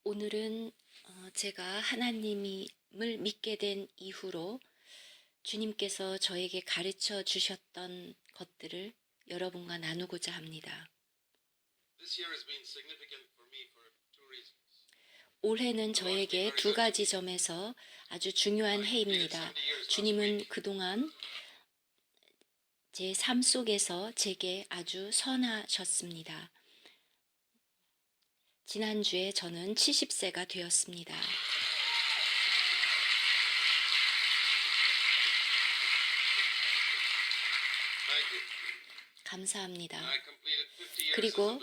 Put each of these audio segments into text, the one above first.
오늘은 제가 하나님을 믿게 된 이후로 주님께서 저에게 가르쳐 주셨던 것들을 여러분과 나누고자 합니다. 올해는 저에게 두 가지 점에서 아주 중요한 해입니다. 주님은 그동안 제 삶 속에서 제게 아주 선하셨습니다. 지난주에 저는 70세가 되었습니다. 감사합니다. 그리고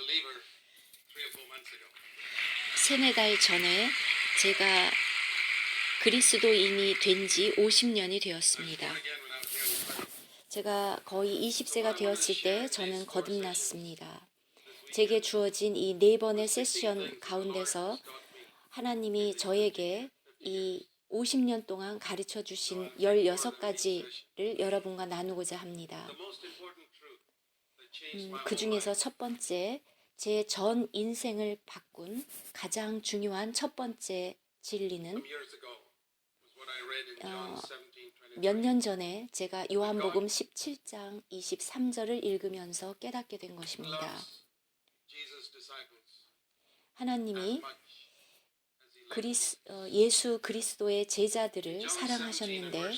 3-4달 전에 제가 그리스도인이 된 지 50년이 되었습니다. 제가 거의 20세가 되었을 때 저는 거듭났습니다. 제게 주어진 이 4번의 세션 가운데서 하나님이 저에게 이 50년 동안 가르쳐 주신 16가지를 여러분과 나누고자 합니다. 그 중에서 첫 번째, 제 전 인생을 바꾼 가장 중요한 첫 번째 진리는 몇 년 전에 제가 요한복음 17장 23절을 읽으면서 깨닫게 된 것입니다. 하나님이 예수 그리스도의 제자들을 사랑하셨는데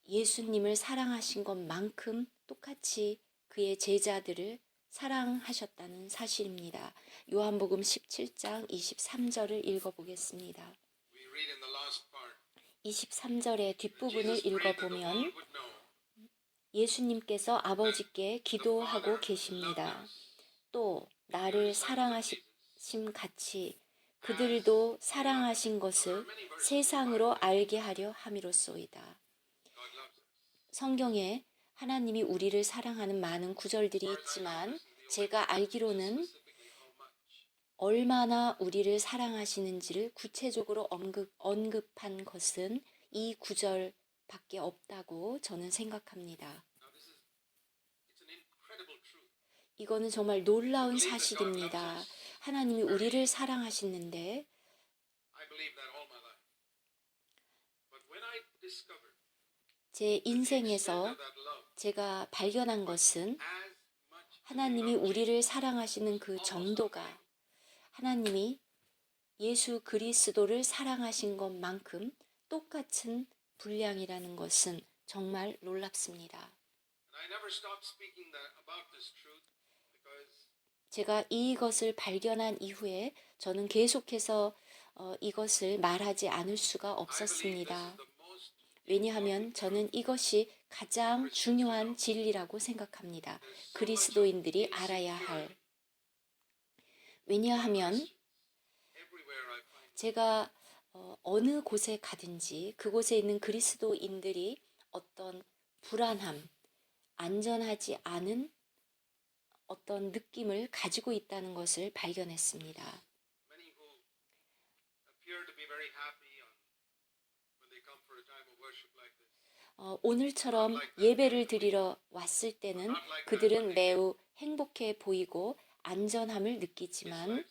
예수님을 사랑하신 것만큼 똑같이 그의 제자들을 사랑하셨다는 사실입니다. 요한복음 17장 23절을 읽어보겠습니다. 23절의 뒷부분을 읽어보면 예수님께서 아버지께 기도하고 계십니다. 또 나를 사랑하심 같이 그들도 사랑하신 것을 세상으로 알게 하려 함이로소이다. 성경에 하나님이 우리를 사랑하는 많은 구절들이 있지만 제가 알기로는 얼마나 우리를 사랑하시는지를 구체적으로 언급한 것은 이 구절밖에 없다고 저는 생각합니다. 이거는 정말 놀라운 사실입니다. 하나님이 우리를 사랑하시는데 제 인생에서 제가 발견한 것은 하나님이 우리를 사랑하시는 그 정도가 하나님이 예수 그리스도를 사랑하신 것만큼 똑같은 분량이라는 것은 정말 놀랍습니다. 제가 이것을 발견한 이후에 저는 계속해서 이것을 말하지 않을 수가 없었습니다. 왜냐하면 저는 이것이 가장 중요한 진리라고 생각합니다. 그리스도인들이 알아야 할. 왜냐하면 제가 어느 곳에 가든지 그곳에 있는 그리스도인들이 어떤 불안함, 안전하지 않은 어떤 느낌을 가지고 있다는 것을 발견했습니다. 오늘처럼 예배를 드리러 왔을 때는 그들은 매우 행복해 보이고 안전함을 느끼지만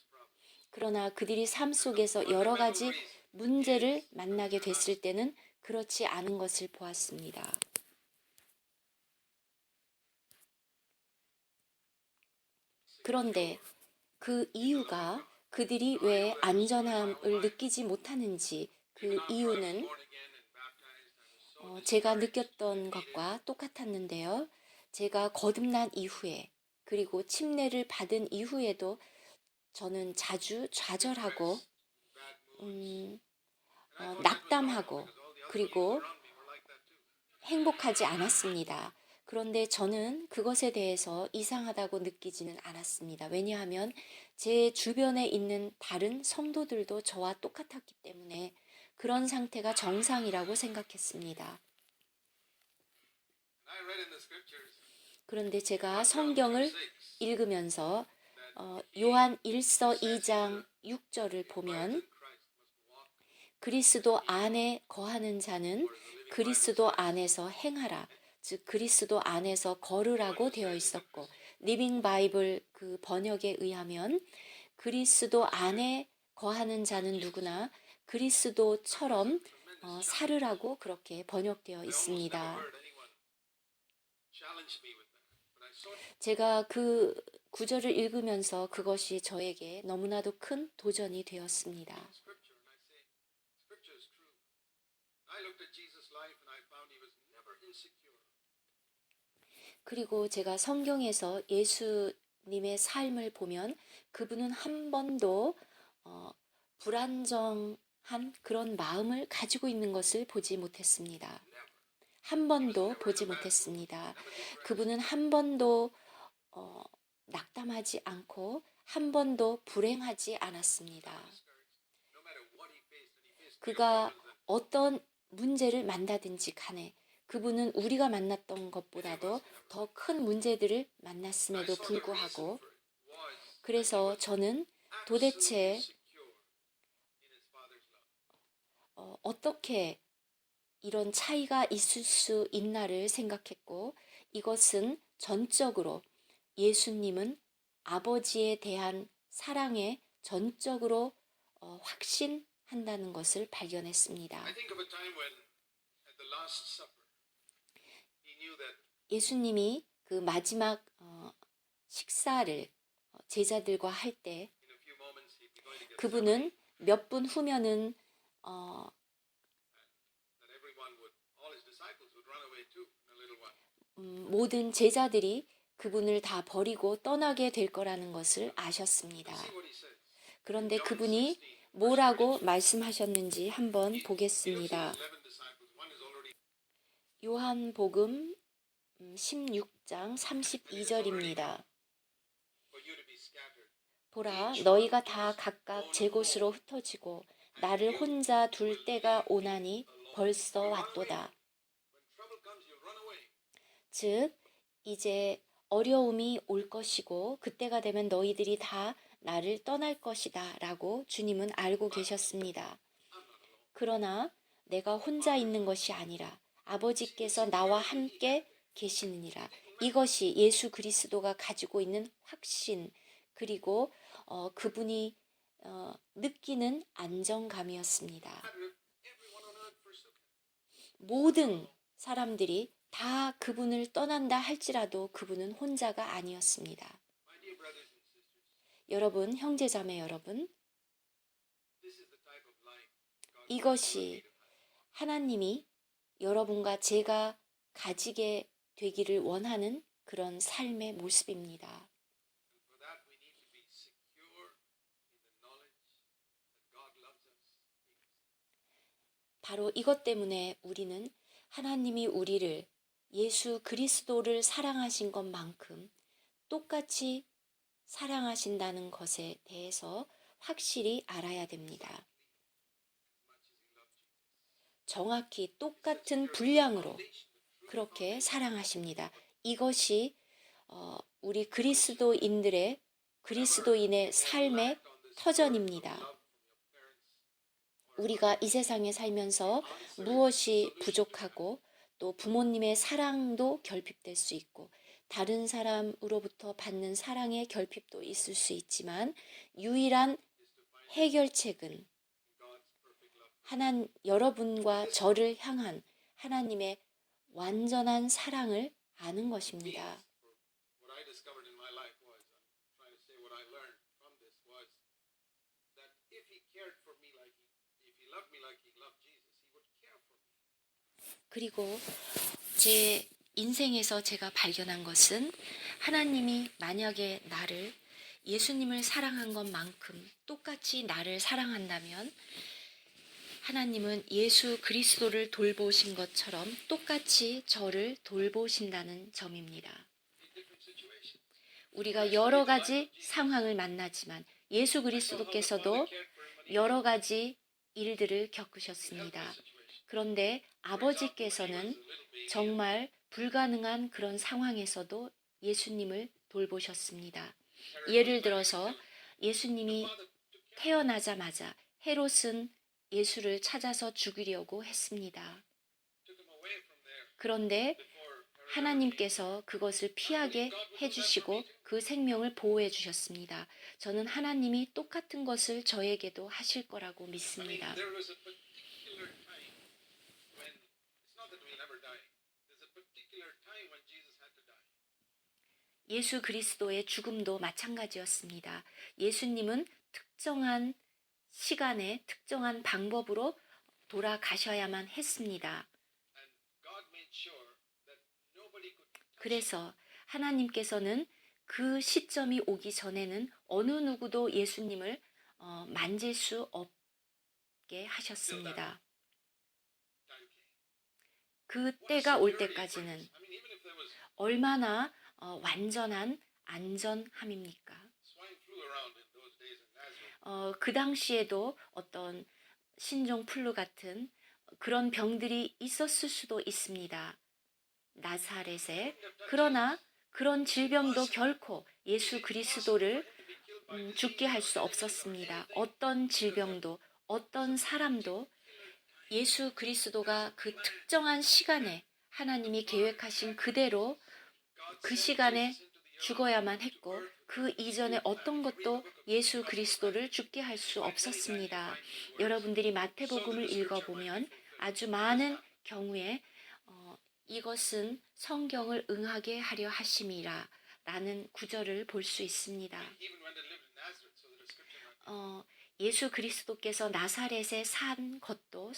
그러나 그들이 삶 속에서 여러 가지 문제를 만나게 됐을 때는 그렇지 않은 것을 보았습니다. 그런데 그 이유가 그들이 왜 안전함을 느끼지 못하는지 그 이유는 제가 느꼈던 것과 똑같았는데요. 제가 거듭난 이후에 그리고 침례를 받은 이후에도 저는 자주 좌절하고 낙담하고 그리고 행복하지 않았습니다. 그런데 저는 그것에 대해서 이상하다고 느끼지는 않았습니다. 왜냐하면 제 주변에 있는 다른 성도들도 저와 똑같았기 때문에 그런 상태가 정상이라고 생각했습니다. 그런데 제가 성경을 읽으면서 요한 1서 2장 6절을 보면 그리스도 안에 거하는 자는 그리스도 안에서 행하라. 즉 그리스도 안에서 걸으라고 되어 있었고 리빙 바이블 그 번역에 의하면 그리스도 안에 거하는 자는 누구나 그리스도처럼 살으라고 그렇게 번역되어 있습니다. 제가 그 구절을 읽으면서 그것이 저에게 너무나도 큰 도전이 되었습니다. 그리고 제가 성경에서 예수님의 삶을 보면 그분은 한 번도 불안정한 그런 마음을 가지고 있는 것을 보지 못했습니다. 한 번도 보지 못했습니다. 그분은 한 번도 낙담하지 않고 한 번도 불행하지 않았습니다. 그가 어떤 문제를 만나든지 간에 그분은 우리가 만났던 것보다도 더 큰 문제들을 만났음에도 불구하고 그래서 저는 도대체 어떻게 이런 차이가 있을 수 있나를 생각했고 이것은 전적으로 예수님은 아버지에 대한 사랑에 전적으로 확신한다는 것을 발견했습니다. 예수님이 그 마지막 식사를 제자들과 할 때 그분은 몇 분 후면은 모든 제자들이 그분을 다 버리고 떠나게 될 거라는 것을 아셨습니다. 그런데 그분이 뭐라고 말씀하셨는지 한번 보겠습니다. 요한복음 16장 32절입니다. 보라, 너희가 다 각각 제 곳으로 흩어지고 나를 혼자 둘 때가 오나니 벌써 왔도다. 즉 이제 어려움이 올 것이고 그때가 되면 너희들이 다 나를 떠날 것이다 라고 주님은 알고 계셨습니다. 그러나 내가 혼자 있는 것이 아니라 아버지께서 나와 함께 계시느니라. 이것이 예수 그리스도가 가지고 있는 확신 그리고 그분이 느끼는 안정감이었습니다. 모든 사람들이 다 그분을 떠난다 할지라도 그분은 혼자가 아니었습니다. 여러분, 형제자매 여러분, 이것이 하나님이 여러분과 제가 가지게 되기를 원하는 그런 삶의 모습입니다. 바로 이것 때문에 우리는 하나님이 우리를 예수 그리스도를 사랑하신 것만큼 똑같이 사랑하신다는 것에 대해서 확실히 알아야 됩니다. 정확히 똑같은 분량으로 그렇게 사랑하십니다. 이것이 우리 그리스도인의 삶의 터전입니다. 우리가 이 세상에 살면서 무엇이 부족하고 또 부모님의 사랑도 결핍될 수 있고 다른 사람으로부터 받는 사랑의 결핍도 있을 수 있지만 유일한 해결책은 여러분과 저를 향한 하나님의 완전한 사랑을 아는 것입니다. 그리고 제 인생에서 제가 발견한 것은 하나님이 만약에 나를 예수님을 사랑한 것만큼 똑같이 나를 사랑한다면 하나님은 예수 그리스도를 돌보신 것처럼 똑같이 저를 돌보신다는 점입니다. 우리가 여러 가지 상황을 만나지만 예수 그리스도께서도 여러 가지 일들을 겪으셨습니다. 그런데 아버지께서는 정말 불가능한 그런 상황에서도 예수님을 돌보셨습니다. 예를 들어서 예수님이 태어나자마자 헤롯은 예수를 찾아서 죽이려고 했습니다. 그런데 하나님께서 그것을 피하게 해주시고 그 생명을 보호해 주셨습니다. 저는 하나님이 똑같은 것을 저에게도 하실 거라고 믿습니다. There was a particular time when it's not that we'll never die. There's a particular time when Jesus had to die. 예수 그리스도의 죽음도 마찬가지였습니다. 예수님은 특정한 시간에 특정한 방법으로 돌아가셔야만 했습니다. And God made sure that nobody could touch him. 그래서 하나님께서는 그 시점이 오기 전에는 어느 누구도 예수님을 만질 수 없게 하셨습니다. Time came. 그 때가 올 때까지는 I mean, even if there was 얼마나 완전한 안전함입니까? swine flu around in those days in Nazareth, 그 당시에도 어떤 신종플루 같은 그런 병들이 있었을 수도 있습니다. 나사렛에. 그러나 그런 질병도 결코 예수 그리스도를 죽게 할 수 없었습니다. 어떤 질병도 어떤 사람도 예수 그리스도가 그 특정한 시간에 하나님이 계획하신 그대로 그 시간에 죽어야만 했고 그 이전에 어떤 것도 예수 그리스도를 죽게 할 수 없었습니다. 여러분들이 마태복음을 읽어보면 아주 많은 경우에 이것은 성경을 응하게 하려 하심이라 라는 구절을 볼 수 있습니다. even when they lived in Nazareth, so that the scripture might be. 예수 그리스도께서 나사렛에 산 것도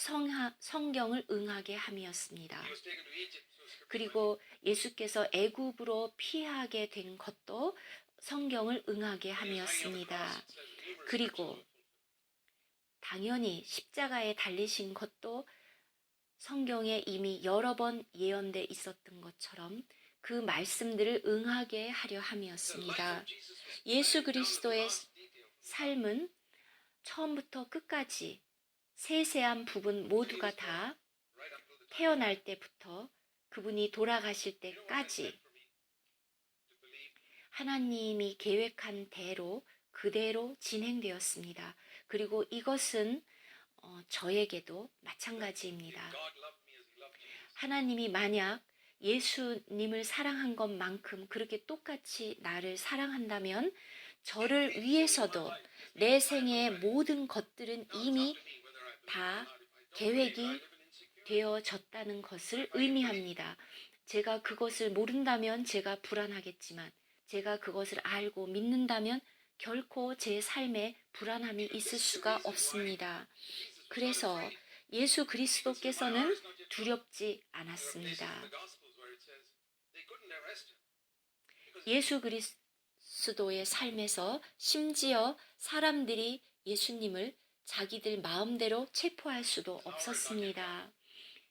성경을 응하게 함이었습니다. He was taken to Egypt, so the scripture 그리고 예수께서 애굽으로 피하게 된 것도 성경을 응하게 함이었습니다. 그리고 당연히 십자가에 달리신 것도 성경에 이미 여러 번 예언돼 있었던 것처럼 그 말씀들을 응하게 하려 함이었습니다. 예수 그리스도의 삶은 처음부터 끝까지 세세한 부분 모두가 다 right up to the 태어날 때부터 그분이 돌아가실 때까지 하나님이 계획한 대로 그대로 진행되었습니다. 그리고 이것은 저에게도 마찬가지입니다. God loved me as he loved Jesus. 하나님이 만약 예수님을 사랑한 것만큼 그렇게 똑같이 나를 사랑한다면 저를 위해서도 내 생애의 모든 것들은 이미 다 계획이 되어졌다는 것을 의미합니다. 제가 그것을 모른다면 제가 불안하겠지만 제가 그것을 알고 믿는다면 결코 제 삶에 불안함이 있을 수가 없습니다. 그래서 예수 그리스도께서는 두렵지 않았습니다. The Gospels where it says they couldn't arrest him. 예수 그리스도의 삶에서 심지어 사람들이 예수님을 자기들 마음대로 체포할 수도 없었습니다.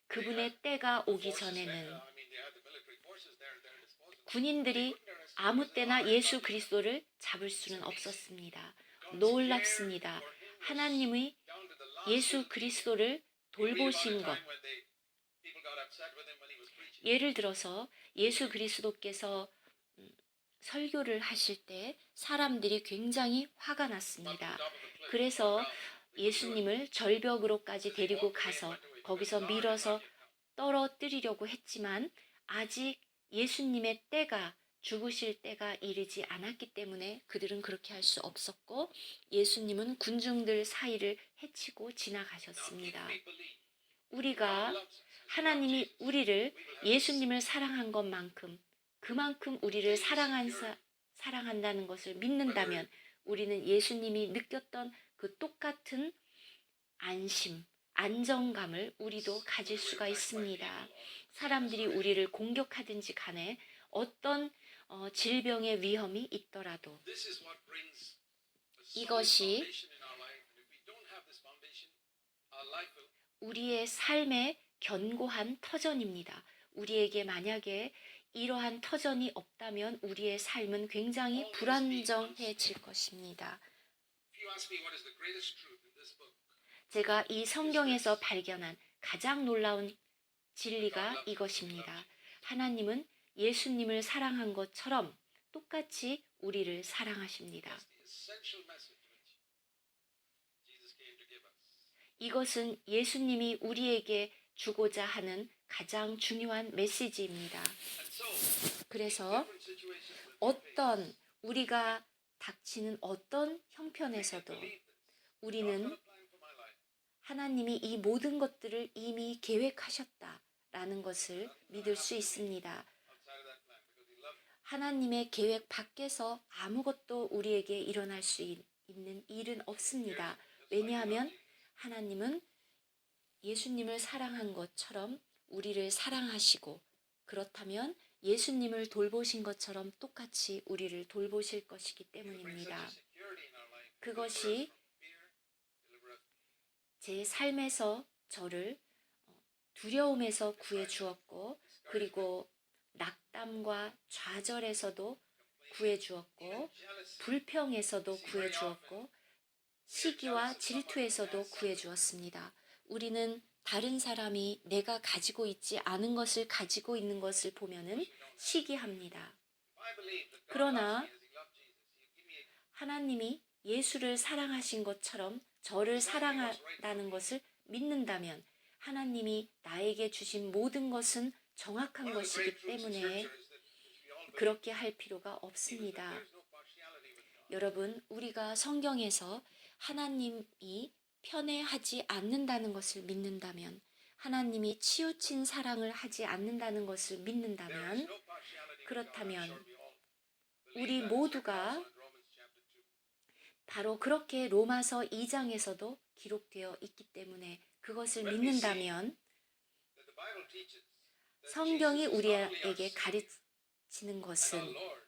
그분의 때가 오기 전에는 I mean, they had the military forces there at their disposal. 군인들이 아무 때나 예수 그리스도를 잡을 수는 없었습니다. 놀랍습니다. 하나님의 Down to the last 예수 그리스도를 돌보신 것. time when people got upset with him when he was preaching. 예를 들어서 예수 그리스도께서 설교를 하실 때 사람들이 굉장히 화가 났습니다. 그래서 예수님을 절벽으로까지 데리고 가서 거기서 밀어서 떨어뜨리려고 했지만 아직 예수님의 때가 죽으실 때가 이르지 않았기 때문에 그들은 그렇게 할 수 없었고 예수님은 군중들 사이를 헤치고 지나가셨습니다. We believe 우리가 하나님이 우리를 예수님을 사랑한 것만큼 그만큼 우리를 사랑한다는 것을 믿는다면 우리는 예수님이 느꼈던 그 똑같은 안심, 안정감을 우리도 가질 수가 있습니다. 사람들이 우리를 공격하든지 간에 어떤 질병의 위험이 있더라도 this is what brings a solid 이것이 foundation in our life. And if we don't have this foundation, our life will 우리의 삶의 견고한 터전입니다. 우리에게 만약에 이러한 터전이 없다면 우리의 삶은 굉장히 불안정해질 것입니다. If you ask me what is the greatest truth in this book, 제가 이 성경에서 발견한 가장 놀라운 진리가 이것입니다. 하나님은 예수님을 사랑한 것처럼 똑같이 우리를 사랑하십니다. the essential message which Jesus came to give us. 이것은 예수님이 우리에게 주고자 하는 가장 중요한 메시지입니다. And so, 그래서 different situations that we face, 어떤 우리가 닥치는 어떤 형편에서도 believe this. God's 우리는 got a plan for my life. 하나님이 이 모든 것들을 이미 계획하셨다라는 것을 믿을 수 있습니다. Outside of that plan because He loves me. 하나님의 계획 밖에서 아무것도 우리에게 일어날 수 있는 일은 없습니다. 왜냐하면 하나님은 예수님을 사랑한 것처럼 우리를 사랑하시고, 그렇다면 예수님을 돌보신 것처럼 똑같이 우리를 돌보실 것이기 때문입니다. Security in our life. 그것이 Fear, deliver us. 제 삶에서 저를 두려움에서 구해 주었고, 그리고 낙담과 좌절에서도 구해 주었고, 불평에서도 구해 주었고, 시기와 질투에서도 구해 주었습니다. 우리는 다른 사람이 내가 가지고 있지 않은 것을 가지고 있는 것을 보면은 시기합니다. If I believe that God 그러나 loves me as He loved Jesus, He'll give me a 하나님이 예수를 사랑하신 것처럼 저를 사랑한다는 것을 믿는다면 하나님이 나에게 주신 모든 것은 정확한 one of the 것이기 great truths in 때문에 Scripture is that which we all believe 그렇게 할 필요가 is that 없습니다. there is no partiality with God. 여러분, 우리가 성경에서 하나님이 편애하지 않는다는 것을 믿는다면, 하나님이 치우친 사랑을 하지 않는다는 것을 There is 믿는다면, no partiality with God. I'm 그렇다면 sure we all 우리 believe that. 모두가 Also in Romans chapter 2. 바로 그렇게 로마서 2장에서도 기록되어 있기 때문에 그것을 믿는다면, That the Bible teaches that 성경이 Jesus is not only our 우리에게 Savior 가르치는 and 것은 our Lord,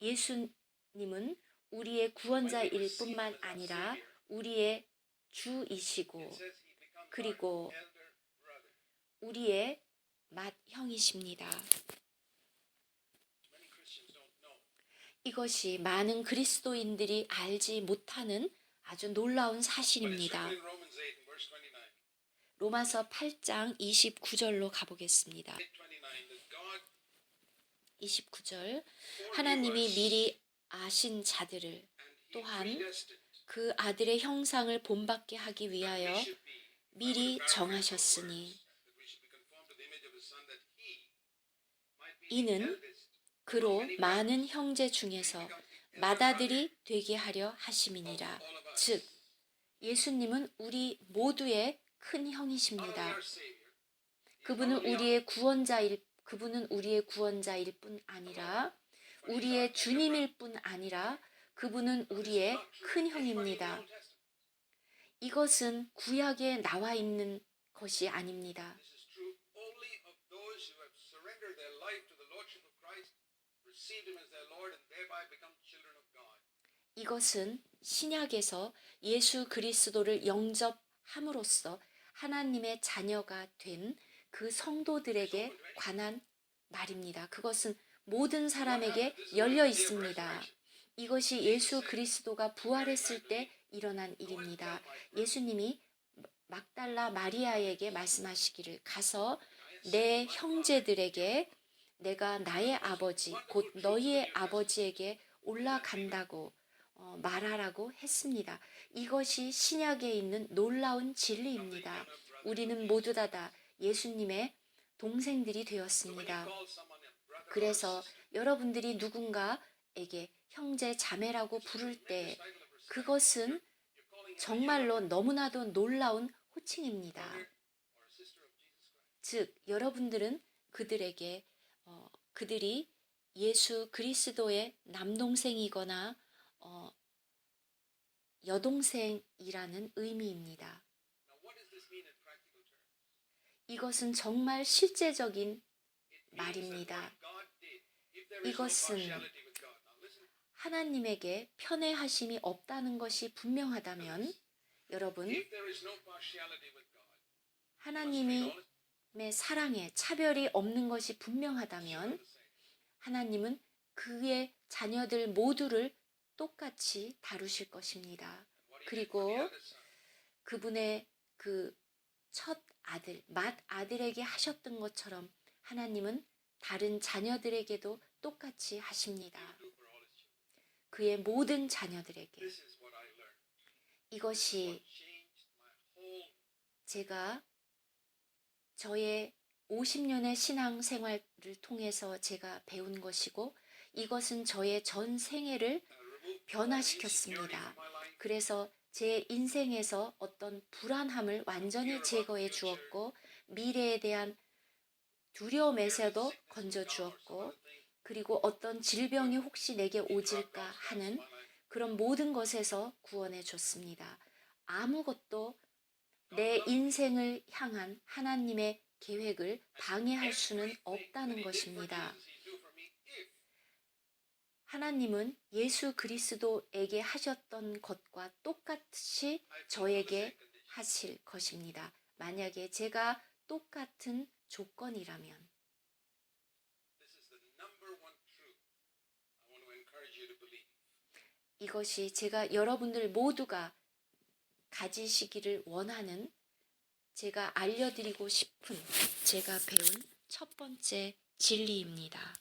예수님은 우리의 구원자일 뿐만 아니라 우리의 주이시고 it says He becomes 그리고 our elder brother. 우리의 맏형이십니다. Many Christians don't know. 이것이 많은 그리스도인들이 알지 못하는 아주 놀라운 But it's 사실입니다. written in Romans 8 and verse 29. 로마서 8장 29절로 가보겠습니다. 8:29 that God 29절 하나님이 미리 아신 자들을 and He 또한 predestined 그 아들의 형상을 본받게 하기 that 위하여 we should be 미리 정하셨으니 that we should be conformed to the image of His Son that He might be 이는 the eldest. 그로 많은 형제 중에서 맏아들이 되게 하려 하심이니라. 즉 예수님은 우리 모두의 큰 Not only 형이십니다. our Savior, 그분은 우리의 구원자일 뿐 아니라 우리의 주님일 뿐 아니라 그분은 우리의 큰 형입니다. 이것은 구약에 나와 있는 것이 아닙니다. This is true only of those who have surrendered their life to the Lordship of Christ, received Him as their Lord, and thereby become children of God. 이것은 신약에서 예수 그리스도를 영접함으로써 하나님의 자녀가 된 그 성도들에게 관한 말입니다. 그것은 모든 사람에게 열려 있습니다. 이것이 예수 그리스도가 부활했을 때 일어난 일입니다. 예수님이 막달라 마리아에게 말씀하시기를 가서 내 형제들에게 내가 나의 아버지 곧 너희의 아버지에게 올라간다고 말하라고 했습니다. 이것이 신약에 있는 놀라운 진리입니다. 우리는 모두 다 예수님의 동생들이 되었습니다. 그래서 여러분들이 누군가에게 형제 자매라고 부를 때 그것은 정말로 너무나도 놀라운 호칭입니다. 즉 여러분들은 그들에게 그들이 예수 그리스도의 남동생이거나 여동생이라는 의미입니다. 이것은 정말 실제적인 말입니다. 이것은 하나님에게 편애하심이 없다는 것이 분명하다면 여러분 하나님의 사랑에 차별이 없는 것이 분명하다면 하나님은 그의 자녀들 모두를 똑같이 다루실 것입니다. 그리고 그분의 그 첫 아들, 맏아들에게 하셨던 것처럼 하나님은 다른 자녀들에게도 똑같이 하십니다. 그의 모든 자녀들에게. 이것이 제가 저의 50년의 신앙 생활을 통해서 제가 배운 것이고 이것은 저의 전 생애를 변화시켰습니다. 그래서 제 인생에서 어떤 불안함을 완전히 제거해 주었고 미래에 대한 두려움에서도 건져 주었고 그리고 어떤 질병이 혹시 내게 오질까 하는 그런 모든 것에서 구원해 줬습니다. 아무것도 내 인생을 향한 하나님의 계획을 방해할 수는 없다는 것입니다. 하나님은 예수 그리스도에게 하셨던 것과 똑같이 저에게 하실 것입니다. 만약에 제가 똑같은 조건이라면 이것이 제가 여러분들 모두가 가지시기를 원하는 제가 알려드리고 싶은 제가 배운 첫 번째 진리입니다.